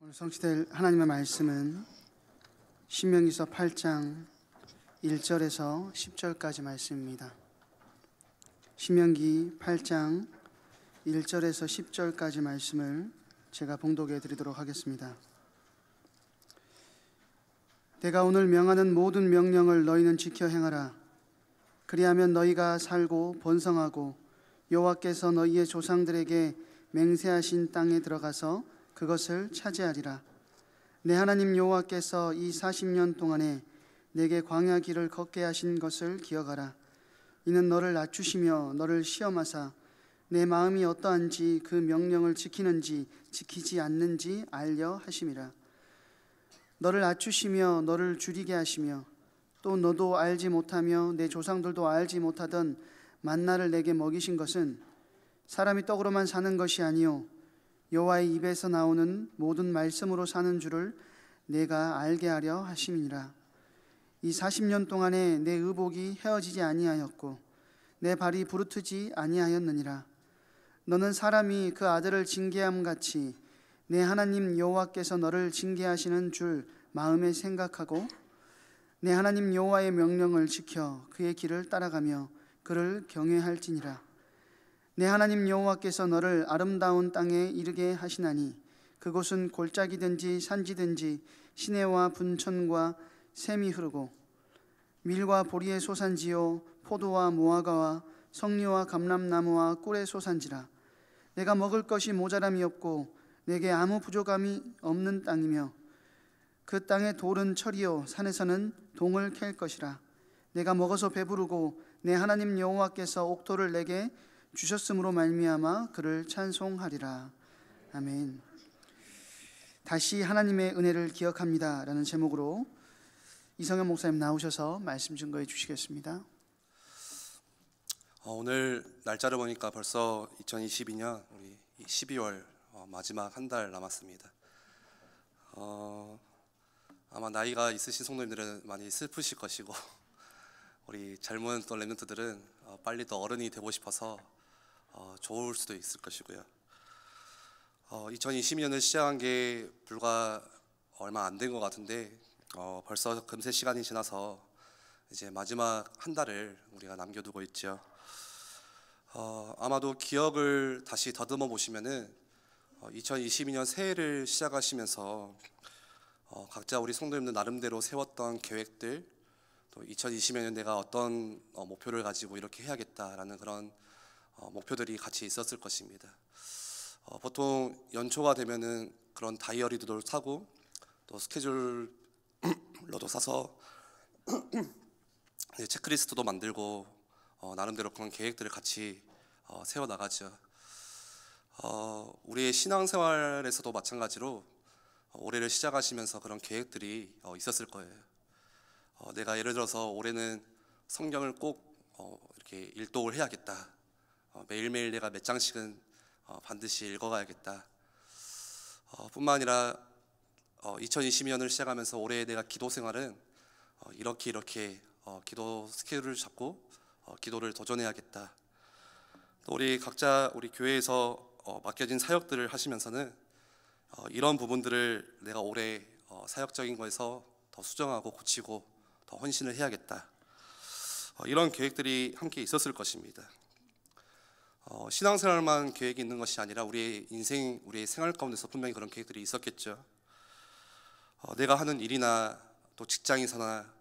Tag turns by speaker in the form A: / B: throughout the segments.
A: 오늘 성취될 하나님의 말씀은 신명기서 8장 1절에서 10절까지 말씀입니다. 신명기 8장 1절에서 10절까지 말씀을 제가 봉독해 드리도록 하겠습니다. 내가 오늘 명하는 모든 명령을 너희는 지켜 행하라. 그리하면 너희가 살고 번성하고 여호와께서 너희의 조상들에게 맹세하신 땅에 들어가서 그것을 차지하리라. 내 하나님 여호와께서 이 40년 동안에 내게 광야 길을 걷게 하신 것을 기억하라. 이는 너를 낮추시며 너를 시험하사 내 마음이 어떠한지 그 명령을 지키는지 지키지 않는지 알려 하심이라. 너를 낮추시며 너를 줄이게 하시며 또 너도 알지 못하며 내 조상들도 알지 못하던 만나를 내게 먹이신 것은 사람이 떡으로만 사는 것이 아니요 여호와의 입에서 나오는 모든 말씀으로 사는 줄을 내가 알게 하려 하심이니라. 이 40년 동안에 내 의복이 헤어지지 아니하였고 내 발이 부르트지 아니하였느니라. 너는 사람이 그 아들을 징계함 같이 내 하나님 여호와께서 너를 징계하시는 줄 마음에 생각하고 내 하나님 여호와의 명령을 지켜 그의 길을 따라가며 그를 경외할지니라. 내 하나님 여호와께서 너를 아름다운 땅에 이르게 하시나니 그곳은 골짜기든지 산지든지 시내와 분천과 샘이 흐르고 밀과 보리의 소산지요 포도와 무화과와 석류와 감람나무와 꿀의 소산지라. 내가 먹을 것이 모자람이 없고 내게 아무 부족함이 없는 땅이며 그 땅의 돌은 철이요 산에서는 동을 캘 것이라. 내가 먹어서 배부르고 내 하나님 여호와께서 옥토를 내게 주셨으므로 말미암아 그를 찬송하리라. 아멘. 다시 하나님의 은혜를 기억합니다 라는 제목으로 이성현 목사님 나오셔서 말씀 증거해 주시겠습니다.
B: 오늘 날짜를 보니까 벌써 2022년 우리 12월 마지막 한 달 남았습니다. 아마 나이가 있으신 성도님들은 많이 슬프실 것이고 우리 젊은 또 렘넌트들은 빨리 또 어른이 되고 싶어서 좋을 수도 있을 것이고요. 2022년을 시작한 게 불과 얼마 안 된 것 같은데 벌써 금세 시간이 지나서 이제 마지막 한 달을 우리가 남겨두고 있죠. 아마도 기억을 다시 더듬어 보시면은 2022년 새해를 시작하시면서 각자 우리 성도님들 나름대로 세웠던 계획들, 또 2020년에 내가 어떤 목표를 가지고 이렇게 해야겠다라는 그런 목표들이 같이 있었을 것입니다. 보통 연초가 되면은 그런 다이어리도 사고 또 스케줄러도 사서 체크리스트도 만들고 나름대로 그런 계획들을 같이 세워 나가죠. 우리의 신앙생활에서도 마찬가지로 올해를 시작하시면서 그런 계획들이 있었을 거예요. 내가 예를 들어서 올해는 성경을 꼭 이렇게 일독을 해야겠다. 매일매일 내가 몇 장씩은 반드시 읽어가야겠다. 뿐만 아니라 2020년을 시작하면서 올해 내가 기도 생활은 이렇게 기도 스케줄을 잡고 기도를 도전해야겠다. 또 우리 각자 우리 교회에서 맡겨진 사역들을 하시면서는 이런 부분들을 내가 올해 사역적인 거에서 더 수정하고 고치고 더 헌신을 해야겠다. 이런 계획들이 함께 있었을 것입니다. 신앙생활만 계획이 있는 것이 아니라 우리의 인생, 우리의 생활 가운데서 분명히 그런 계획들이 있었겠죠. 내가 하는 일이나 또 직장에서나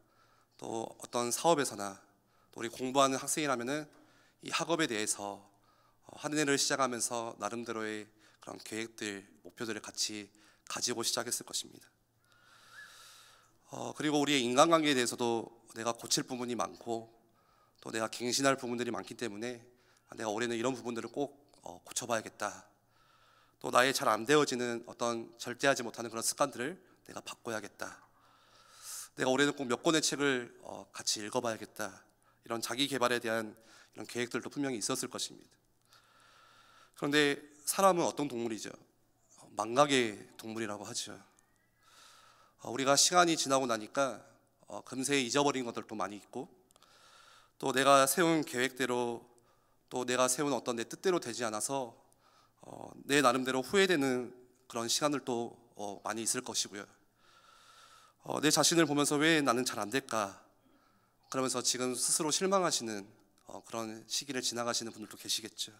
B: 또 어떤 사업에서나 또 우리 공부하는 학생이라면은 이 학업에 대해서 한 해를 시작하면서 나름대로의 그런 계획들, 목표들을 같이 가지고 시작했을 것입니다. 그리고 우리의 인간관계에 대해서도 내가 고칠 부분이 많고 또 내가 갱신할 부분들이 많기 때문에 내가 올해는 이런 부분들을 꼭 고쳐봐야겠다. 또 나의 잘 안 되어지는 어떤 절대하지 못하는 그런 습관들을 내가 바꿔야겠다. 내가 올해는 꼭 몇 권의 책을 같이 읽어봐야겠다. 이런 자기 개발에 대한 이런 계획들도 분명히 있었을 것입니다. 그런데 사람은 어떤 동물이죠? 망각의 동물이라고 하죠. 우리가 시간이 지나고 나니까 금세 잊어버린 것들도 많이 있고 또 내가 세운 계획대로 또 내가 세운 어떤 내 뜻대로 되지 않아서 내 나름대로 후회되는 그런 시간들도 많이 있을 것이고요. 내 자신을 보면서 왜 나는 잘 안 될까? 그러면서 지금 스스로 실망하시는 그런 시기를 지나가시는 분들도 계시겠죠.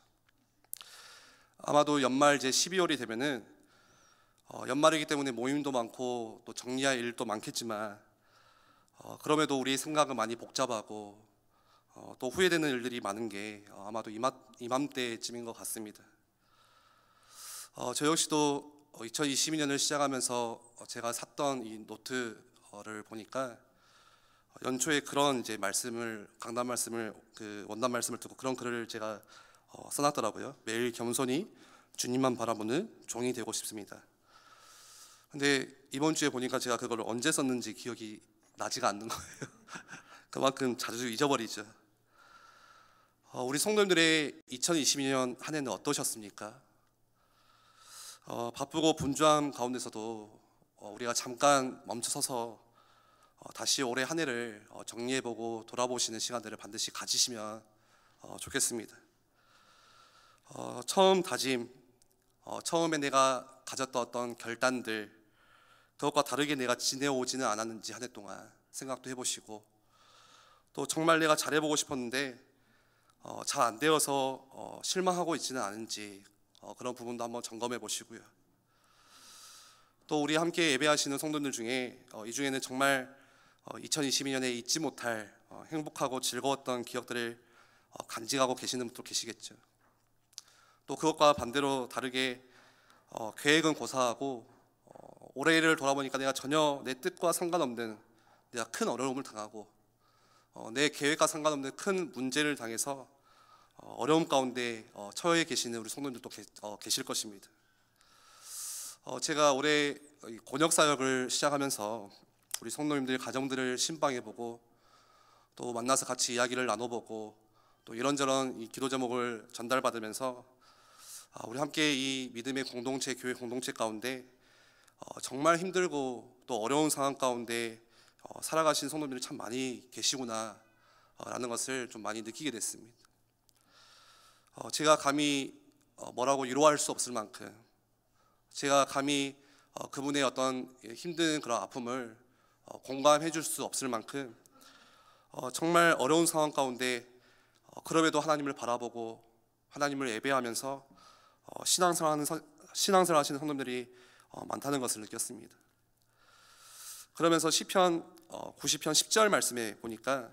B: 아마도 연말 이제 12월이 되면은 연말이기 때문에 모임도 많고 또 정리할 일도 많겠지만 그럼에도 우리 생각은 많이 복잡하고 또 후회되는 일들이 많은 게 아마도 이맘때쯤인 것 같습니다. 저 역시도 2022년을 시작하면서 제가 샀던 이 노트를 보니까 연초에 그런 이제 말씀을 강단 말씀을 그 원단 말씀을 듣고 그런 글을 제가 써놨더라고요. 매일 겸손히 주님만 바라보는 종이 되고 싶습니다. 근데 이번 주에 보니까 제가 그걸 언제 썼는지 기억이 나지가 않는 거예요. 그만큼 자주 잊어버리죠. 우리 성도님들의 2022년 한 해는 어떠셨습니까? 바쁘고 분주한 가운데서도 우리가 잠깐 멈춰서서 다시 올해 한 해를 정리해보고 돌아보시는 시간들을 반드시 가지시면 좋겠습니다. 처음 다짐, 처음에 내가 가졌던 어떤 결단들, 그것과 다르게 내가 지내오지는 않았는지 한 해 동안 생각도 해보시고, 또 정말 내가 잘해보고 싶었는데 잘 안 되어서 실망하고 있지는 않은지 그런 부분도 한번 점검해 보시고요. 또 우리 함께 예배하시는 성도들 중에 이 중에는 정말 2022년에 잊지 못할 행복하고 즐거웠던 기억들을 간직하고 계시는 분도 계시겠죠. 또 그것과 반대로 다르게 계획은 고사하고 올해를 돌아보니까 내가 전혀 내 뜻과 상관없는 내가 큰 어려움을 당하고 내 계획과 상관없는 큰 문제를 당해서 어려움 가운데 처해 계시는 우리 성도님들도 계실 것입니다. 제가 올해 권역사역을 시작하면서 우리 성도님들 가정들을 신방해보고 또 만나서 같이 이야기를 나눠보고 또 이런저런 이 기도 제목을 전달받으면서 우리 함께 이 믿음의 공동체, 교회 공동체 가운데 정말 힘들고 또 어려운 상황 가운데 살아가신 성도님들이 참 많이 계시구나 라는 것을 좀 많이 느끼게 됐습니다. 제가 감히 뭐라고 위로할 수 없을 만큼, 제가 감히 그분의 어떤 힘든 그런 아픔을 공감해 줄 수 없을 만큼 정말 어려운 상황 가운데 그럼에도 하나님을 바라보고 하나님을 예배하면서 신앙생활 하시는 성도들이 많다는 것을 느꼈습니다. 그러면서 시편 90편 10절 말씀에 보니까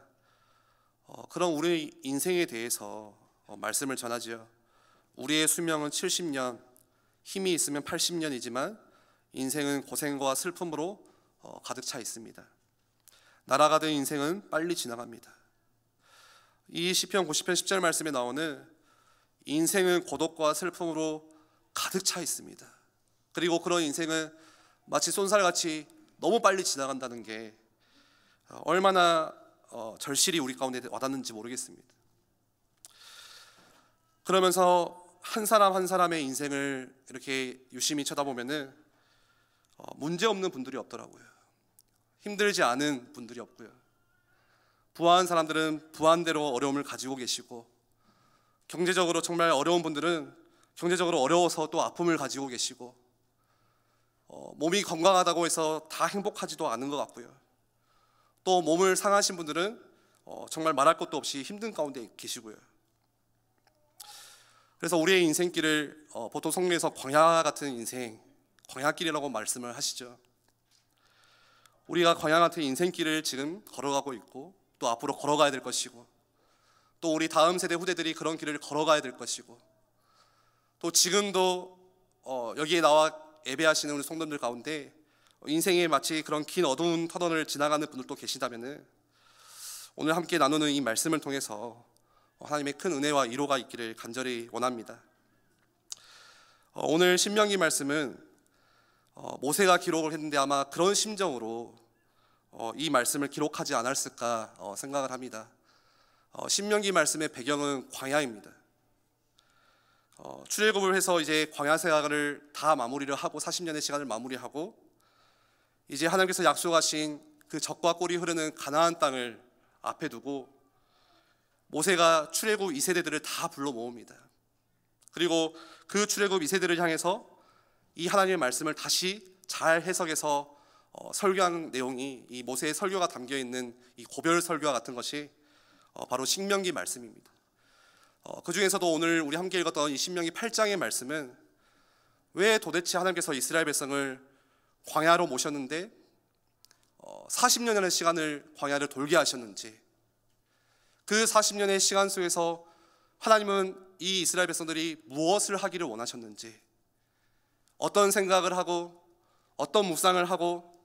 B: 그런 우리 인생에 대해서 말씀을 전하지요. 우리의 수명은 70년, 힘이 있으면 80년이지만 인생은 고생과 슬픔으로 가득 차 있습니다. 날아가던 인생은 빨리 지나갑니다. 이 시편 90편 10절 말씀에 나오는 인생은 고독과 슬픔으로 가득 차 있습니다. 그리고 그런 인생은 마치 쏜살같이 너무 빨리 지나간다는 게 얼마나 절실히 우리 가운데 와닿는지 모르겠습니다. 그러면서 한 사람 한 사람의 인생을 이렇게 유심히 쳐다보면은 문제 없는 분들이 없더라고요. 힘들지 않은 분들이 없고요. 부한 사람들은 부한대로 어려움을 가지고 계시고, 경제적으로 정말 어려운 분들은 경제적으로 어려워서 또 아픔을 가지고 계시고, 몸이 건강하다고 해서 다 행복하지도 않은 것 같고요. 또 몸을 상하신 분들은 정말 말할 것도 없이 힘든 가운데 계시고요. 그래서 우리의 인생길을 보통 성경에서 광야 같은 인생, 광야길이라고 말씀을 하시죠. 우리가 광야 같은 인생길을 지금 걸어가고 있고 또 앞으로 걸어가야 될 것이고, 또 우리 다음 세대 후대들이 그런 길을 걸어가야 될 것이고, 또 지금도 여기에 나와 예배하시는 우리 성도들 가운데 인생에 마치 그런 긴 어두운 터널을 지나가는 분들도 계시다면 오늘 함께 나누는 이 말씀을 통해서 하나님의 큰 은혜와 위로가 있기를 간절히 원합니다. 오늘 신명기 말씀은 모세가 기록을 했는데 아마 그런 심정으로 이 말씀을 기록하지 않았을까 생각을 합니다. 신명기 말씀의 배경은 광야입니다. 출애굽을 해서 이제 광야 생활을 다 마무리를 하고 40년의 시간을 마무리하고 이제 하나님께서 약속하신 그 젖과 꿀이 흐르는 가나안 땅을 앞에 두고 모세가 출애굽 2세대들을 다 불러 모읍니다. 그리고 그 출애굽 2세대를 향해서 이 하나님의 말씀을 다시 잘 해석해서 설교한 내용이 이 모세의 설교가 담겨 있는 이 고별 설교와 같은 것이 바로 신명기 말씀입니다. 그 중에서도 오늘 우리 함께 읽었던 이 신명기 8장의 말씀은 왜 도대체 하나님께서 이스라엘 백성을 광야로 모셨는데 40년의 시간을 광야를 돌게 하셨는지, 그 40년의 시간 속에서 하나님은 이 이스라엘 백성들이 무엇을 하기를 원하셨는지, 어떤 생각을 하고 어떤 묵상을 하고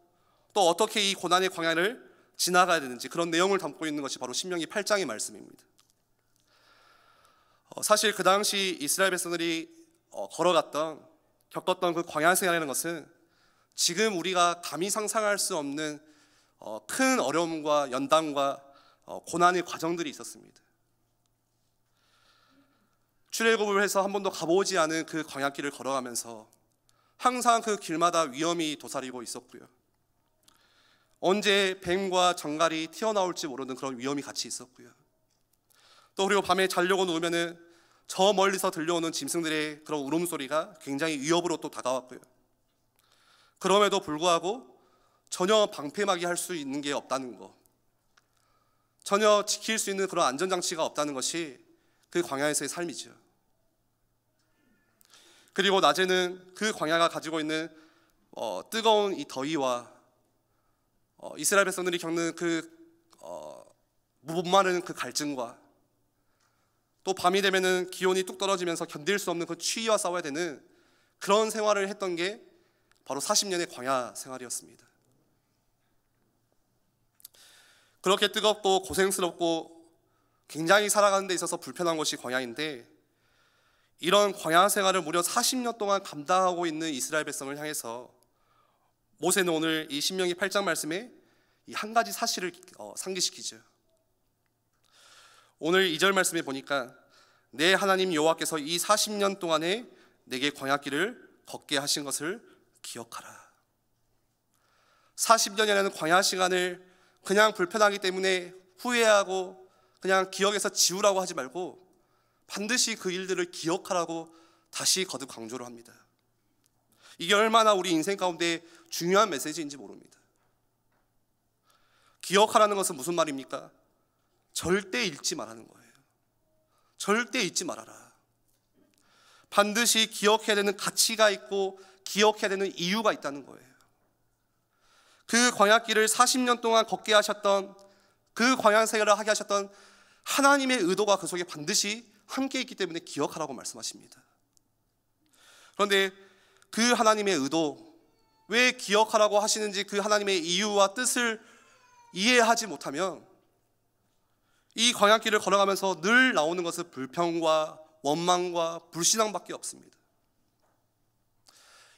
B: 또 어떻게 이 고난의 광야를 지나가야 되는지, 그런 내용을 담고 있는 것이 바로 신명기 8장의 말씀입니다. 사실 그 당시 이스라엘 백성들이 겪었던 그 광야 생활이라는 것은 지금 우리가 감히 상상할 수 없는 큰 어려움과 연단과 고난의 과정들이 있었습니다. 출애굽을 해서 한 번도 가보지 않은 그 광야길을 걸어가면서 항상 그 길마다 위험이 도사리고 있었고요. 언제 뱀과 정갈이 튀어나올지 모르는 그런 위험이 같이 있었고요. 또 그리고 밤에 자려고 누우면은 저 멀리서 들려오는 짐승들의 그런 울음소리가 굉장히 위협으로 또 다가왔고요. 그럼에도 불구하고 전혀 방패막이 할 수 있는 게 없다는 것, 전혀 지킬 수 있는 그런 안전장치가 없다는 것이 그 광야에서의 삶이죠. 그리고 낮에는 그 광야가 가지고 있는 뜨거운 이 더위와 이스라엘 백성들이 겪는 못 마르는 그 갈증과 또 밤이 되면은 기온이 뚝 떨어지면서 견딜 수 없는 그 추위와 싸워야 되는 그런 생활을 했던 게 바로 40년의 광야 생활이었습니다. 그렇게 뜨겁고 고생스럽고 굉장히 살아가는 데 있어서 불편한 것이 광야인데, 이런 광야 생활을 무려 40년 동안 감당하고 있는 이스라엘 백성을 향해서 모세는 오늘 이 신명기 8장 말씀에 이 한 가지 사실을 상기시키죠. 오늘 2절 말씀에 보니까 내 하나님 여호와께서 이 40년 동안에 내게 광야길을 걷게 하신 것을 기억하라. 40년이라는 광야 시간을 그냥 불편하기 때문에 후회하고 그냥 기억에서 지우라고 하지 말고 반드시 그 일들을 기억하라고 다시 거듭 강조를 합니다. 이게 얼마나 우리 인생 가운데 중요한 메시지인지 모릅니다. 기억하라는 것은 무슨 말입니까? 절대 잊지 말라는 거예요. 절대 잊지 말아라. 반드시 기억해야 되는 가치가 있고 기억해야 되는 이유가 있다는 거예요. 그 광야길을 40년 동안 걷게 하셨던, 그 광야 생활을 하게 하셨던 하나님의 의도가 그 속에 반드시 함께 있기 때문에 기억하라고 말씀하십니다. 그런데 그 하나님의 의도, 왜 기억하라고 하시는지 그 하나님의 이유와 뜻을 이해하지 못하면 이 광야길을 걸어가면서 늘 나오는 것은 불평과 원망과 불신앙밖에 없습니다.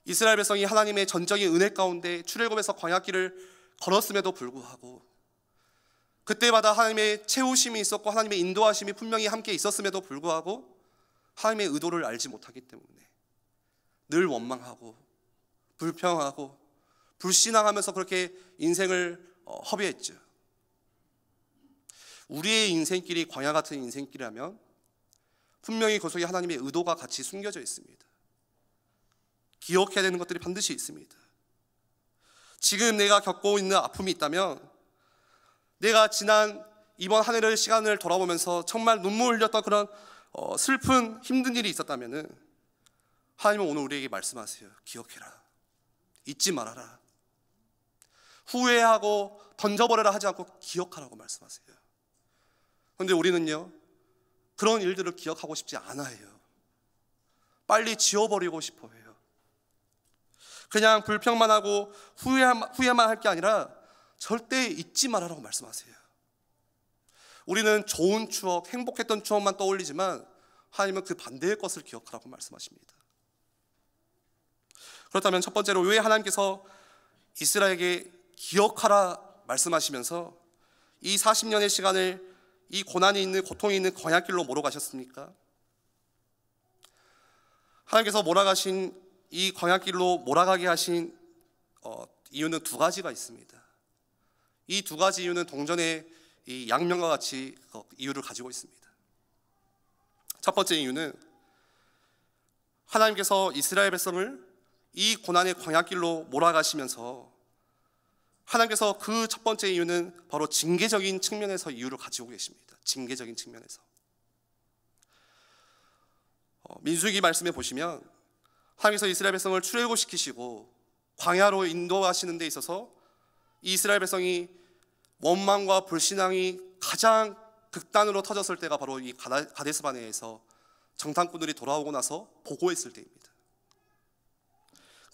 B: 이스라엘 백성이 하나님의 전적인 은혜 가운데 출애굽에서 광야길을 걸었음에도 불구하고, 그때마다 하나님의 채우심이 있었고 하나님의 인도하심이 분명히 함께 있었음에도 불구하고 하나님의 의도를 알지 못하기 때문에 늘 원망하고 불평하고 불신앙하면서 그렇게 인생을 허비했죠. 우리의 인생길이 광야 같은 인생길이라면 분명히 그 속에 하나님의 의도가 같이 숨겨져 있습니다. 기억해야 되는 것들이 반드시 있습니다. 지금 내가 겪고 있는 아픔이 있다면, 내가 지난 이번 한 해의 시간을 돌아보면서 정말 눈물 흘렸던 그런 슬픈 힘든 일이 있었다면 하나님은 오늘 우리에게 말씀하세요. 기억해라. 잊지 말아라. 후회하고 던져버려라 하지 않고 기억하라고 말씀하세요. 그런데 우리는요, 그런 일들을 기억하고 싶지 않아요. 빨리 지워버리고 싶어 해요. 그냥 불평만 하고 후회만 할 게 아니라 절대 잊지 말아라고 말씀하세요. 우리는 좋은 추억, 행복했던 추억만 떠올리지만 하나님은 그 반대의 것을 기억하라고 말씀하십니다. 그렇다면 첫 번째로 왜 하나님께서 이스라엘에게 기억하라 말씀하시면서 이 40년의 시간을 이 고난이 있는, 고통이 있는 광야길로 몰아가셨습니까? 하나님께서 몰아가신 이 광야길로 몰아가게 하신 이유는 두 가지가 있습니다. 이 두 가지 이유는 동전의 이 양면과 같이 이유를 가지고 있습니다. 첫 번째 이유는 하나님께서 이스라엘 백성을 이 고난의 광야길로 몰아가시면서 하나님께서 그 첫 번째 이유는 바로 징계적인 측면에서 이유를 가지고 계십니다. 징계적인 측면에서. 민수기 말씀에 보시면 하나님께서 이스라엘 백성을 출애굽시키시고 광야로 인도하시는 데 있어서 이스라엘 백성이 원망과 불신앙이 가장 극단으로 터졌을 때가 바로 이 가데스 바네에서 정탐꾼들이 돌아오고 나서 보고했을 때입니다.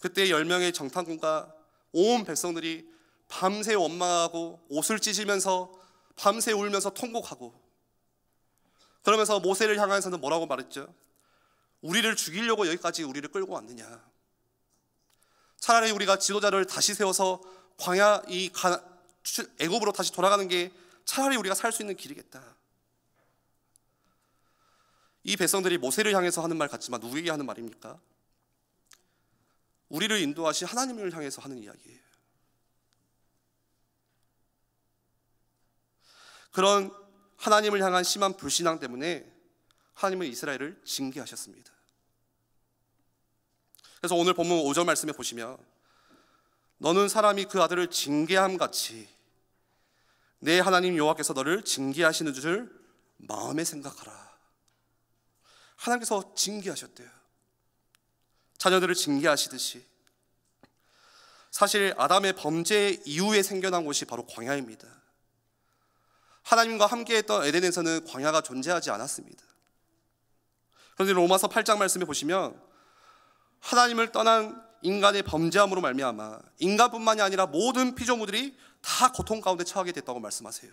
B: 그때 10명의 정탐꾼과 온 백성들이 밤새 원망하고 옷을 찢으면서 밤새 울면서 통곡하고, 그러면서 모세를 향해서는 뭐라고 말했죠? 우리를 죽이려고 여기까지 우리를 끌고 왔느냐? 차라리 우리가 지도자를 다시 세워서 광야 애굽으로 다시 돌아가는 게 차라리 우리가 살 수 있는 길이겠다. 이 백성들이 모세를 향해서 하는 말 같지만 누구에게 하는 말입니까? 우리를 인도하신 하나님을 향해서 하는 이야기예요. 그런 하나님을 향한 심한 불신앙 때문에 하나님은 이스라엘을 징계하셨습니다. 그래서 오늘 본문 5절 말씀에 보시면 너는 사람이 그 아들을 징계함 같이 내 하나님 여호와께서 너를 징계하시는 줄 마음에 생각하라. 하나님께서 징계하셨대요. 자녀들을 징계하시듯이. 사실 아담의 범죄 이후에 생겨난 곳이 바로 광야입니다. 하나님과 함께했던 에덴에서는 광야가 존재하지 않았습니다. 그런데 로마서 8장 말씀에 보시면 하나님을 떠난 인간의 범죄함으로 말미암아 인간뿐만이 아니라 모든 피조물들이 다 고통 가운데 처하게 됐다고 말씀하세요.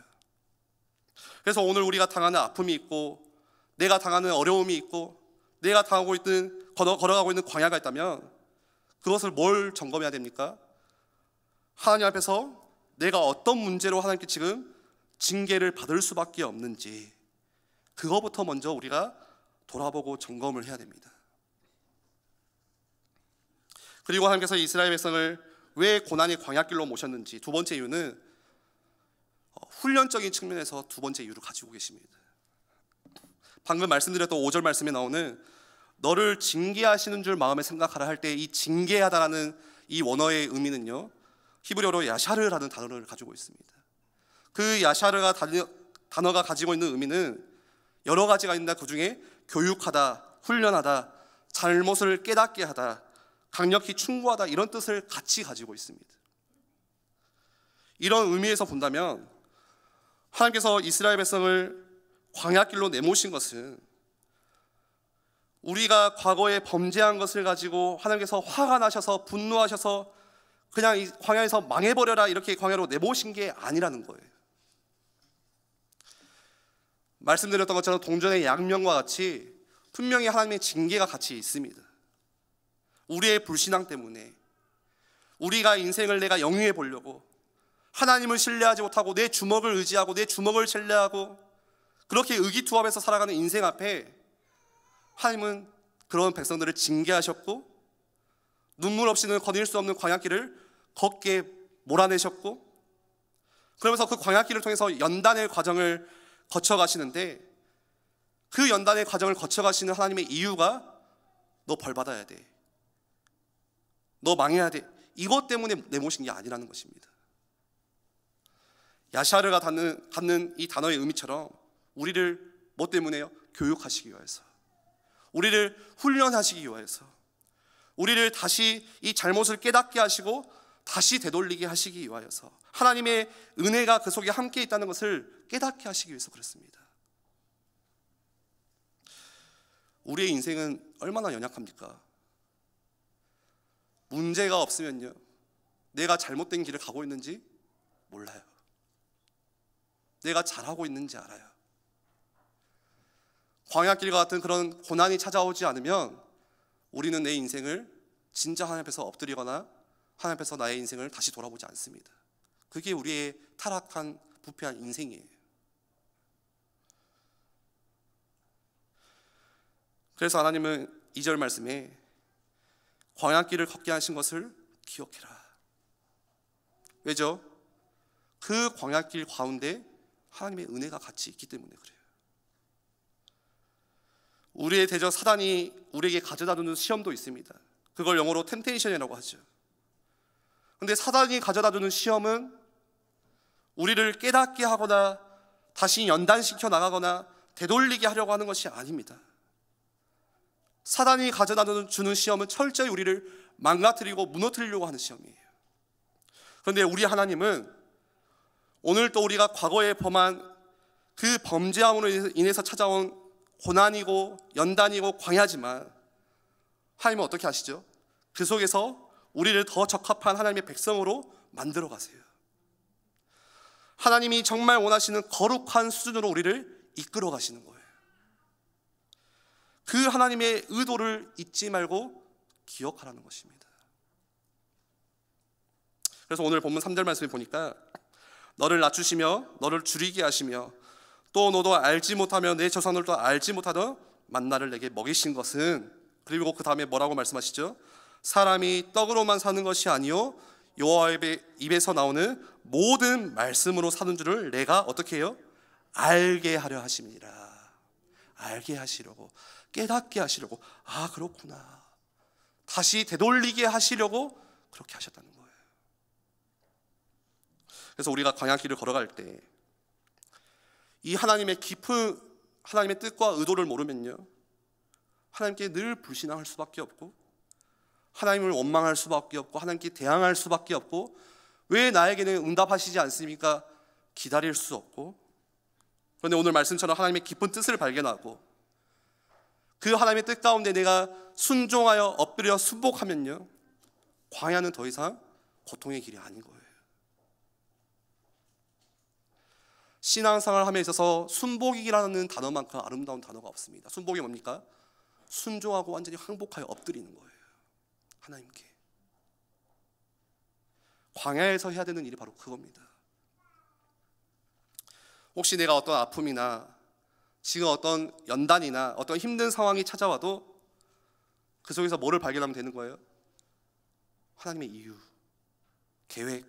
B: 그래서 오늘 우리가 당하는 아픔이 있고, 내가 당하는 어려움이 있고, 내가 걸어가고 있는 광야가 있다면 그것을 뭘 점검해야 됩니까? 하나님 앞에서 내가 어떤 문제로 하나님께 지금 징계를 받을 수밖에 없는지, 그거부터 먼저 우리가 돌아보고 점검을 해야 됩니다. 그리고 하나님께서 이스라엘 백성을 왜 고난의 광야길로 모셨는지, 두 번째 이유는 훈련적인 측면에서 두 번째 이유를 가지고 계십니다. 방금 말씀드렸던 5절 말씀에 나오는 너를 징계하시는 줄 마음에 생각하라 할 때 이 징계하다라는 이 원어의 의미는요, 히브리어로 야샤르라는 단어를 가지고 있습니다. 그 야샤르가 단어가 가지고 있는 의미는 여러 가지가 있는데 그 중에 교육하다, 훈련하다, 잘못을 깨닫게 하다, 강력히 충고하다, 이런 뜻을 같이 가지고 있습니다. 이런 의미에서 본다면 하나님께서 이스라엘 백성을 광야길로 내모신 것은 우리가 과거에 범죄한 것을 가지고 하나님께서 화가 나셔서 분노하셔서 그냥 이 광야에서 망해버려라 이렇게 광야로 내모신 게 아니라는 거예요. 말씀드렸던 것처럼 동전의 양면과 같이 분명히 하나님의 징계가 같이 있습니다. 우리의 불신앙 때문에, 우리가 인생을 내가 영위해 보려고 하나님을 신뢰하지 못하고 내 주먹을 의지하고 내 주먹을 신뢰하고 그렇게 의기투합해서 살아가는 인생 앞에 하나님은 그런 백성들을 징계하셨고, 눈물 없이는 거닐 수 없는 광야길을 걷게 몰아내셨고, 그러면서 그 광야길을 통해서 연단의 과정을 거쳐가시는데, 그 연단의 과정을 거쳐가시는 하나님의 이유가 너 벌받아야 돼, 너 망해야 돼, 이것 때문에 내모신 게 아니라는 것입니다. 야샤르가 갖는 이 단어의 의미처럼 우리를 뭐 때문에요? 교육하시기 위해서, 우리를 훈련하시기 위해서, 우리를 다시 이 잘못을 깨닫게 하시고 다시 되돌리게 하시기 위하여서, 하나님의 은혜가 그 속에 함께 있다는 것을 깨닫게 하시기 위해서 그렇습니다. 우리의 인생은 얼마나 연약합니까? 문제가 없으면요, 내가 잘못된 길을 가고 있는지 몰라요. 내가 잘하고 있는지 알아요. 광야길과 같은 그런 고난이 찾아오지 않으면 우리는 내 인생을 진짜 하나님 앞에서 엎드리거나 하나님 앞에서 나의 인생을 다시 돌아보지 않습니다. 그게 우리의 타락한 부패한 인생이에요. 그래서 하나님은 2절 말씀에 광야길을 걷게 하신 것을 기억해라. 왜죠? 그 광야길 가운데 하나님의 은혜가 같이 있기 때문에 그래요. 우리의 대적 사단이 우리에게 가져다 주는 시험도 있습니다. 그걸 영어로 템테이션이라고 하죠. 근데 사단이 가져다주는 시험은 우리를 깨닫게 하거나 다시 연단시켜 나가거나 되돌리게 하려고 하는 것이 아닙니다. 사단이 가져다주는 시험은 철저히 우리를 망가뜨리고 무너뜨리려고 하는 시험이에요. 그런데 우리 하나님은 오늘 또 우리가 과거에 범한 그 범죄함으로 인해서 찾아온 고난이고 연단이고 광야지만 하나님은 어떻게 하시죠? 그 속에서 우리를 더 적합한 하나님의 백성으로 만들어 가세요. 하나님이 정말 원하시는 거룩한 수준으로 우리를 이끌어 가시는 거예요. 그 하나님의 의도를 잊지 말고 기억하라는 것입니다. 그래서 오늘 본문 3절 말씀에 보니까 너를 낮추시며 너를 줄이게 하시며 또 너도 알지 못하며 내 조상들도 알지 못하던 만나를 내게 먹이신 것은, 그리고 그 다음에 뭐라고 말씀하시죠? 사람이 떡으로만 사는 것이 아니요 여호와의 입에서 나오는 모든 말씀으로 사는 줄을 내가 어떻게 해요? 알게 하려 하심이니라. 알게 하시려고, 깨닫게 하시려고, 아 그렇구나, 다시 되돌리게 하시려고 그렇게 하셨다는 거예요. 그래서 우리가 광야길을 걸어갈 때 이 하나님의 깊은 하나님의 뜻과 의도를 모르면요, 하나님께 늘 불신앙할 수밖에 없고 하나님을 원망할 수밖에 없고 하나님께 대항할 수밖에 없고, 왜 나에게는 응답하시지 않습니까? 기다릴 수 없고. 그런데 오늘 말씀처럼 하나님의 깊은 뜻을 발견하고 그 하나님의 뜻 가운데 내가 순종하여 엎드려 순복하면요, 광야는 더 이상 고통의 길이 아닌 거예요. 신앙생활을 함에 있어서 순복이라는 단어만큼 아름다운 단어가 없습니다. 순복이 뭡니까? 순종하고 완전히 항복하여 엎드리는 거예요, 하나님께. 광야에서 해야 되는 일이 바로 그겁니다. 혹시 내가 어떤 아픔이나 지금 어떤 연단이나 어떤 힘든 상황이 찾아와도 그 속에서 뭐를 발견하면 되는 거예요? 하나님의 이유, 계획,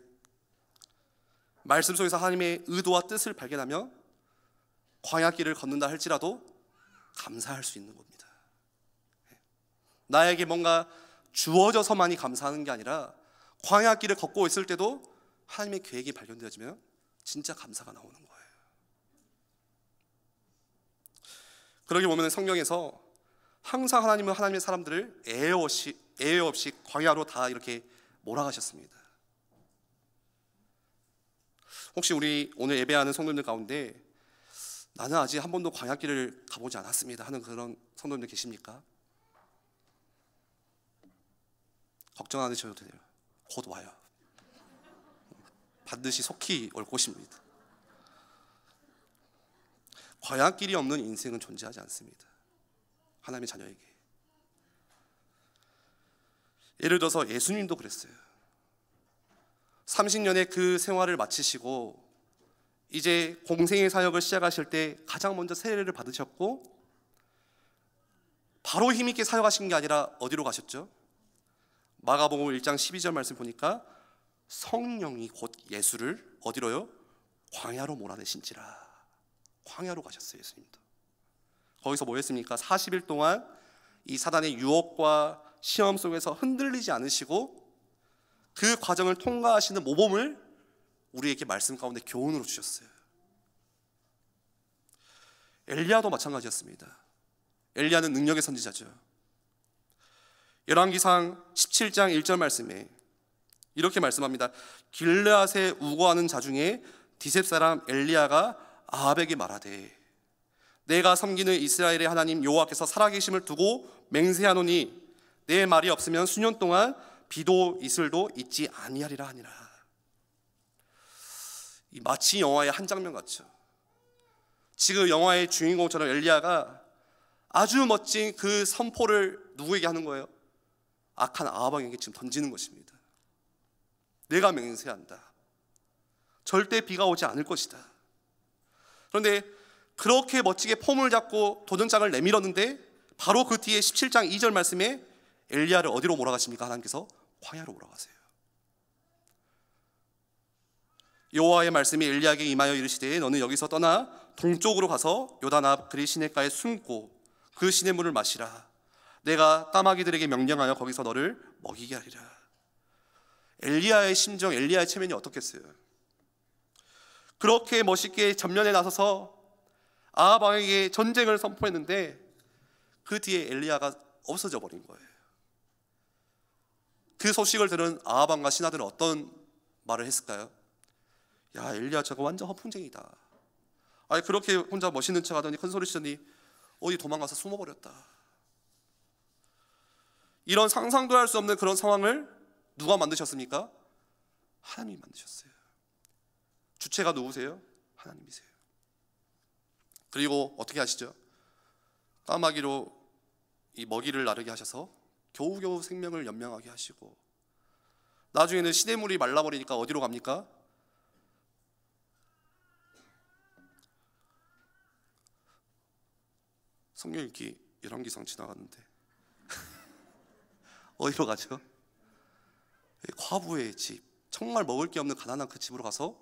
B: 말씀 속에서 하나님의 의도와 뜻을 발견하며 광야길을 걷는다 할지라도 감사할 수 있는 겁니다. 나에게 뭔가 주어져서만이 감사하는 게 아니라 광야길을 걷고 있을 때도 하나님의 계획이 발견되어지면 진짜 감사가 나오는 거예요. 그러기 보면 성경에서 항상 하나님은 하나님의 사람들을 애애 없이 광야로 다 이렇게 몰아가셨습니다. 혹시 우리 오늘 예배하는 성도들 가운데 나는 아직 한 번도 광야길을 가보지 않았습니다 하는 그런 성도들 계십니까? 걱정 안 하셔도 돼요. 곧 와요. 반드시 속히 올 것입니다. 광야길이 없는 인생은 존재하지 않습니다, 하나님의 자녀에게. 예를 들어서 예수님도 그랬어요. 30년의 그 생활을 마치시고 이제 공생의 사역을 시작하실 때 가장 먼저 세례를 받으셨고 바로 힘있게 사역하신 게 아니라 어디로 가셨죠? 마가복음 1장 12절 말씀 보니까 성령이 곧 예수를 어디로요? 광야로 몰아내신지라. 광야로 가셨어요, 예수님도. 거기서 뭐 했습니까? 40일 동안 이 사단의 유혹과 시험 속에서 흔들리지 않으시고 그 과정을 통과하시는 모범을 우리에게 말씀 가운데 교훈으로 주셨어요. 엘리야도 마찬가지였습니다. 엘리야는 능력의 선지자죠. 열왕기상 17장 1절 말씀에 이렇게 말씀합니다. 길르앗에 우거하는 자 중에 디셉 사람 엘리야가 아합에게 말하되 내가 섬기는 이스라엘의 하나님 여호와께서 살아계심을 두고 맹세하노니 내 말이 없으면 수년 동안 비도 이슬도 있지 아니하리라 하니라. 마치 영화의 한 장면 같죠. 지금 영화의 주인공처럼 엘리야가 아주 멋진 그 선포를 누구에게 하는 거예요? 악한 아합 왕에게 지금 던지는 것입니다. 내가 맹세한다. 절대 비가 오지 않을 것이다. 그런데 그렇게 멋지게 폼을 잡고 도전장을 내밀었는데 바로 그 뒤에 17장 2절 말씀에 엘리야를 어디로 몰아가십니까? 하나님께서 광야로 몰아가세요. 여호와의 말씀이 엘리야에게 임하여 이르시되 너는 여기서 떠나 동쪽으로 가서 요단 앞 그리 시냇가에 숨고 그 시냇물을 마시라. 내가 까마귀들에게 명령하여 거기서 너를 먹이게 하리라. 엘리야의 심정, 엘리야의 체면이 어떻겠어요? 그렇게 멋있게 전면에 나서서 아합 왕에게 전쟁을 선포했는데 그 뒤에 엘리야가 없어져 버린 거예요. 그 소식을 들은 아합 왕과 신하들은 어떤 말을 했을까요? 야, 엘리야 저거 완전 허풍쟁이다. 아니 그렇게 혼자 멋있는 척 하더니 큰 소리 치더니 어디 도망가서 숨어버렸다. 이런 상상도 할 수 없는 그런 상황을 누가 만드셨습니까? 하나님이 만드셨어요. 주체가 누구세요? 하나님이세요. 그리고 어떻게 하시죠? 까마귀로 이 먹이를 나르게 하셔서 겨우겨우 생명을 연명하게 하시고, 나중에는 시냇물이 말라버리니까 어디로 갑니까? 성경 읽기 열왕기상 지나갔는데 어디로 가죠? 과부의 집, 정말 먹을 게 없는 가난한 그 집으로 가서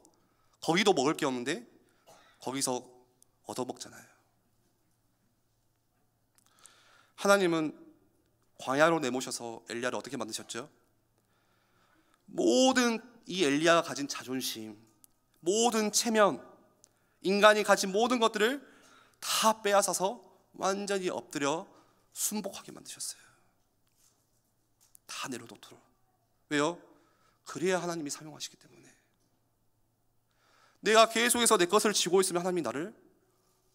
B: 거기도 먹을 게 없는데 거기서 얻어먹잖아요. 하나님은 광야로 내모셔서 엘리야를 어떻게 만드셨죠? 모든 이 엘리야가 가진 자존심, 모든 체면, 인간이 가진 모든 것들을 다 빼앗아서 완전히 엎드려 순복하게 만드셨어요. 다 내려놓도록. 왜요? 그래야 하나님이 사용하시기 때문에. 내가 계속해서 내 것을 쥐고 있으면 하나님이 나를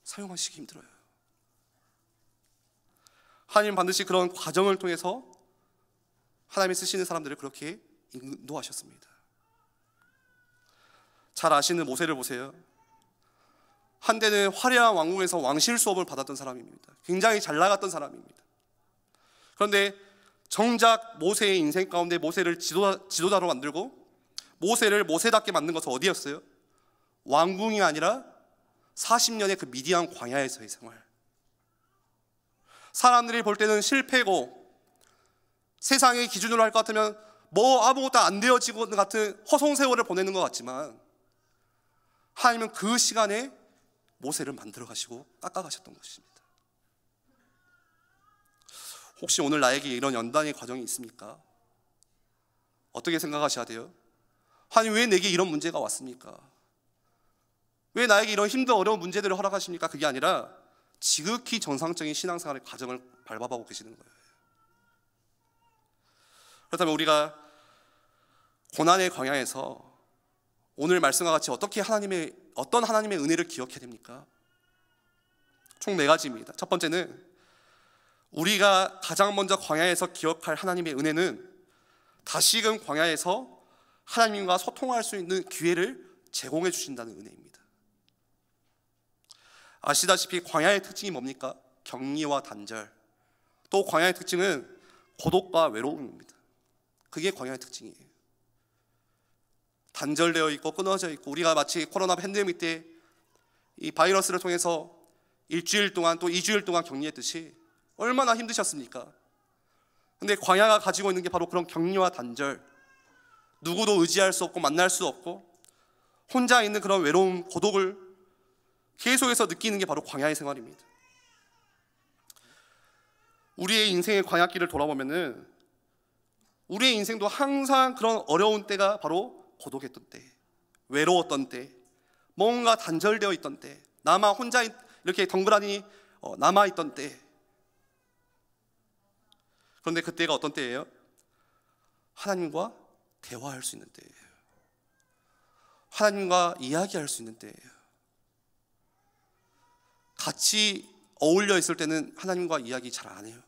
B: 사용하시기 힘들어요. 하나님 반드시 그런 과정을 통해서 하나님이 쓰시는 사람들을 그렇게 인도하셨습니다. 잘 아시는 모세를 보세요. 한때는 화려한 왕궁에서 왕실 수업을 받았던 사람입니다. 굉장히 잘 나갔던 사람입니다. 그런데 정작 모세의 인생 가운데 모세를 지도자로 만들고 모세를 모세답게 만든 것은 어디였어요? 왕궁이 아니라 40년의 그 미디안 광야에서의 생활. 사람들이 볼 때는 실패고 세상의 기준으로 할 것 같으면 뭐 아무것도 안 되어지고 같은 허송세월을 보내는 것 같지만, 하나님은 그 시간에 모세를 만들어 가시고 깎아 가셨던 것입니다. 혹시 오늘 나에게 이런 연단의 과정이 있습니까? 어떻게 생각하셔야 돼요? 하나님 왜 내게 이런 문제가 왔습니까? 왜 나에게 이런 힘든 어려운 문제들을 허락하십니까? 그게 아니라 지극히 정상적인 신앙생활의 과정을 밟아가고 계시는 거예요. 그렇다면 우리가 고난의 광야에서 오늘 말씀과 같이 어떤 하나님의 은혜를 기억해야 됩니까? 총 4가지입니다. 첫 번째는 우리가 가장 먼저 광야에서 기억할 하나님의 은혜는 다시금 광야에서 하나님과 소통할 수 있는 기회를 제공해 주신다는 은혜입니다. 아시다시피 광야의 특징이 뭡니까? 격리와 단절. 또 광야의 특징은 고독과 외로움입니다. 그게 광야의 특징이에요. 단절되어 있고 끊어져 있고, 우리가 마치 코로나 팬데믹 때 이 바이러스를 통해서 일주일 동안 또 2주일 동안 격리했듯이 얼마나 힘드셨습니까? 근데 광야가 가지고 있는 게 바로 그런 격리와 단절, 누구도 의지할 수 없고 만날 수 없고 혼자 있는 그런 외로움, 고독을 계속해서 느끼는 게 바로 광야의 생활입니다. 우리의 인생의 광야길을 돌아보면은 우리의 인생도 항상 그런 어려운 때가 바로 고독했던 때, 외로웠던 때, 뭔가 단절되어 있던 때, 나만 혼자 이렇게 덩그러니 남아있던 때. 그런데 그때가 어떤 때예요? 하나님과 대화할 수 있는 때예요. 하나님과 이야기할 수 있는 때예요. 같이 어울려 있을 때는 하나님과 이야기 잘 안 해요.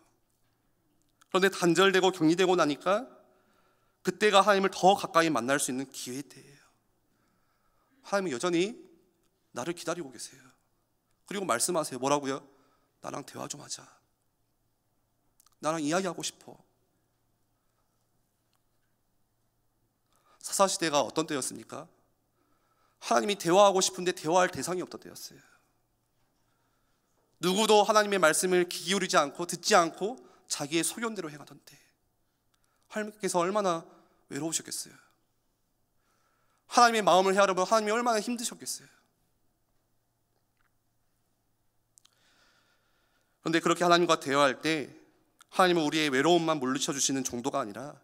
B: 그런데 단절되고 격리되고 나니까 그때가 하나님을 더 가까이 만날 수 있는 기회 때예요. 하나님은 여전히 나를 기다리고 계세요. 그리고 말씀하세요. 뭐라고요? 나랑 대화 좀 하자. 나랑 이야기하고 싶어. 사사시대가 어떤 때였습니까? 하나님이 대화하고 싶은데 대화할 대상이 없던 때였어요. 누구도 하나님의 말씀을 귀 기울이지 않고 듣지 않고 자기의 소견대로 행하던 때, 하나님께서 얼마나 외로우셨겠어요. 하나님의 마음을 헤아려면 하나님이 얼마나 힘드셨겠어요. 그런데 그렇게 하나님과 대화할 때 하나님은 우리의 외로움만 물리쳐 주시는 정도가 아니라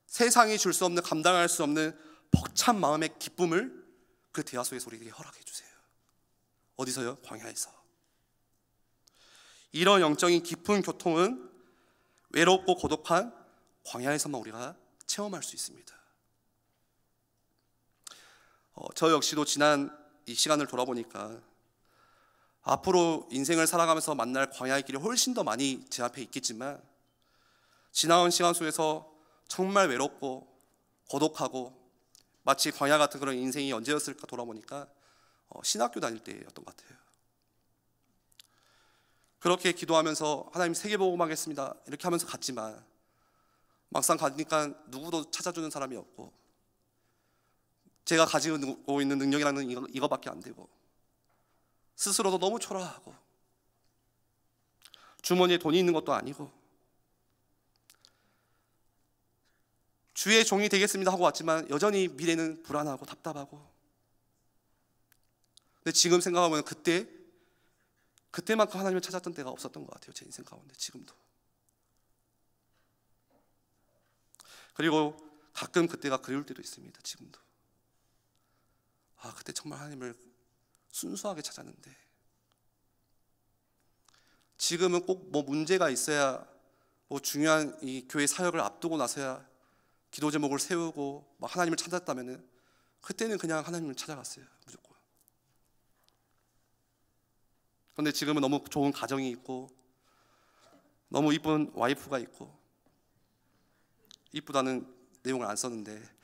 B: 세상이 줄 수 없는, 감당할 수 없는 벅찬 마음의 기쁨을 그 대화 속에서 우리에게 허락해 주세요. 어디서요? 광야에서. 이런 영적인 깊은 교통은 외롭고 고독한 광야에서만 우리가 체험할 수 있습니다. 저 역시도 지난 이 시간을 돌아보니까 앞으로 인생을 살아가면서 만날 광야의 길이 훨씬 더 많이 제 앞에 있겠지만, 지나온 시간 속에서 정말 외롭고 고독하고 마치 광야 같은 그런 인생이 언제였을까 돌아보니까 신학교 다닐 때였던 것 같아요. 그렇게 기도하면서 하나님 세계복음하겠습니다 이렇게 하면서 갔지만, 막상 가니까 누구도 찾아주는 사람이 없고, 제가 가지고 있는 능력이라는 이거밖에 안 되고, 스스로도 너무 초라하고, 주머니에 돈이 있는 것도 아니고, 주의 종이 되겠습니다 하고 왔지만 여전히 미래는 불안하고 답답하고. 근데 지금 생각하면 그때만큼 하나님을 찾았던 때가 없었던 것 같아요. 제 인생 가운데 지금도. 그리고 가끔 그때가 그리울 때도 있습니다. 지금도. 그때 정말 하나님을 순수하게 찾았는데, 지금은 꼭 뭐 문제가 있어야, 뭐 중요한 이 교회 사역을 앞두고 나서야 기도 제목을 세우고 막 하나님을 찾았다면은, 그때는 그냥 하나님을 찾아갔어요. 무조건. 그런데 지금은 너무 좋은 가정이 있고, 너무 이쁜 와이프가 있고, 이쁘다는 내용을 안 썼는데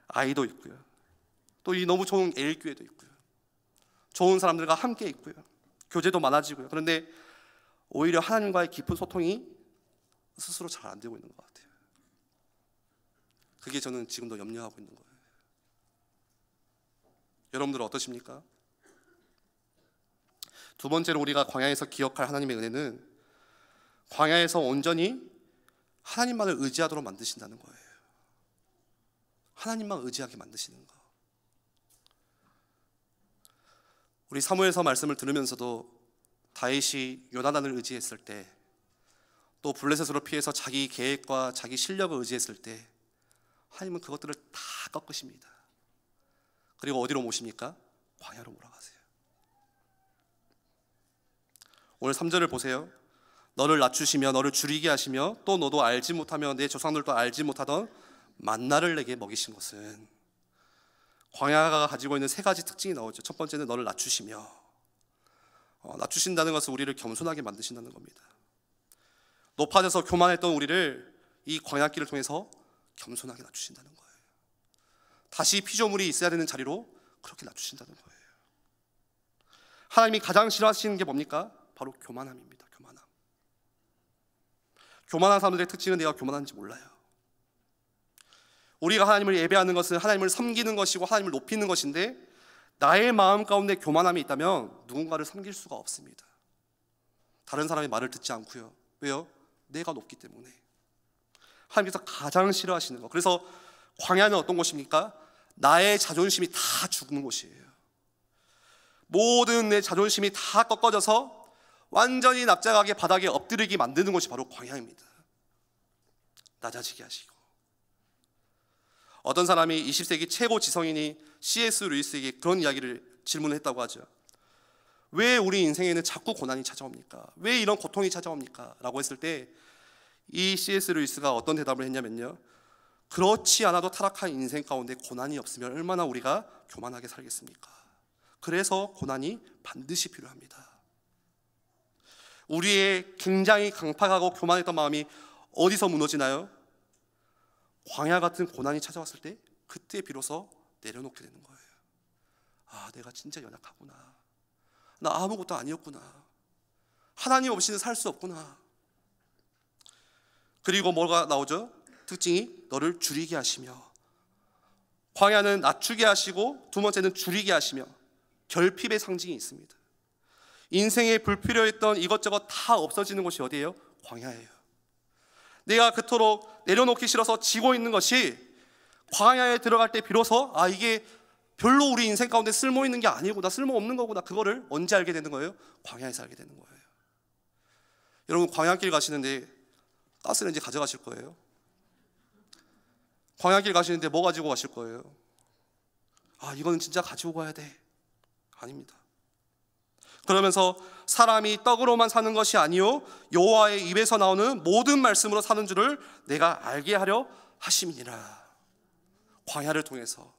B: 아이도 있고요, 또 이 너무 좋은 L교회도 있고요, 좋은 사람들과 함께 있고요, 교제도 많아지고요. 그런데 오히려 하나님과의 깊은 소통이 스스로 잘 안 되고 있는 것 같아요. 그게 저는 지금도 염려하고 있는 거예요. 여러분들은 어떠십니까? 두 번째로 우리가 광야에서 기억할 하나님의 은혜는, 광야에서 온전히 하나님만을 의지하도록 만드신다는 거예요. 하나님만 의지하게 만드시는 거. 우리 사무엘서 말씀을 들으면서도 다윗이 요나단을 의지했을 때, 또 블레셋으로 피해서 자기 계획과 자기 실력을 의지했을 때, 하나님은 그것들을 다 꺾으십니다. 그리고 어디로 모십니까? 광야로 몰아가세요. 오늘 3절을 보세요. 너를 낮추시며 너를 줄이게 하시며 또 너도 알지 못하며 내 조상들도 알지 못하던 만나를 내게 먹이신 것은, 광야가 가지고 있는 세 가지 특징이 나오죠. 첫 번째는 너를 낮추시며, 낮추신다는 것은 우리를 겸손하게 만드신다는 겁니다. 높아져서 교만했던 우리를 이 광야길을 통해서 겸손하게 낮추신다는 거예요. 다시 피조물이 있어야 되는 자리로 그렇게 낮추신다는 거예요. 하나님이 가장 싫어하시는 게 뭡니까? 바로 교만함입니다. 교만한 사람들의 특징은 내가 교만한지 몰라요. 우리가 하나님을 예배하는 것은 하나님을 섬기는 것이고 하나님을 높이는 것인데, 나의 마음 가운데 교만함이 있다면 누군가를 섬길 수가 없습니다. 다른 사람의 말을 듣지 않고요. 왜요? 내가 높기 때문에. 하나님께서 가장 싫어하시는 거. 그래서 광야는 어떤 곳입니까? 나의 자존심이 다 죽는 곳이에요. 모든 내 자존심이 다 꺾어져서 완전히 납작하게 바닥에 엎드리게 만드는 것이 바로 광야입니다. 낮아지게 하시고. 어떤 사람이 20세기 최고 지성인이 C.S. 루이스에게 그런 이야기를 질문을 했다고 하죠. 왜 우리 인생에는 자꾸 고난이 찾아옵니까? 왜 이런 고통이 찾아옵니까? 라고 했을 때 이 C.S. 루이스가 어떤 대답을 했냐면요, 그렇지 않아도 타락한 인생 가운데 고난이 없으면 얼마나 우리가 교만하게 살겠습니까? 그래서 고난이 반드시 필요합니다. 우리의 굉장히 강팍하고 교만했던 마음이 어디서 무너지나요? 광야 같은 고난이 찾아왔을 때, 그때 비로소 내려놓게 되는 거예요. 내가 진짜 연약하구나. 나 아무것도 아니었구나. 하나님 없이는 살 수 없구나. 그리고 뭐가 나오죠? 특징이 너를 줄이게 하시며, 광야는 낮추게 하시고, 두 번째는 줄이게 하시며, 결핍의 상징이 있습니다. 인생에 불필요했던 이것저것 다 없어지는 곳이 어디예요? 광야예요. 내가 그토록 내려놓기 싫어서 지고 있는 것이 광야에 들어갈 때 비로소 이게 별로 우리 인생 가운데 쓸모 있는 게 아니구나, 쓸모 없는 거구나, 그거를 언제 알게 되는 거예요? 광야에서 알게 되는 거예요. 여러분, 광야길 가시는데 가스레인지 가져가실 거예요? 광야길 가시는데 뭐 가지고 가실 거예요? 아, 이거는 진짜 가지고 가야 돼. 아닙니다. 그러면서 사람이 떡으로만 사는 것이 아니요 여호와의 입에서 나오는 모든 말씀으로 사는 줄을 내가 알게 하려 하심이니라. 광야를 통해서.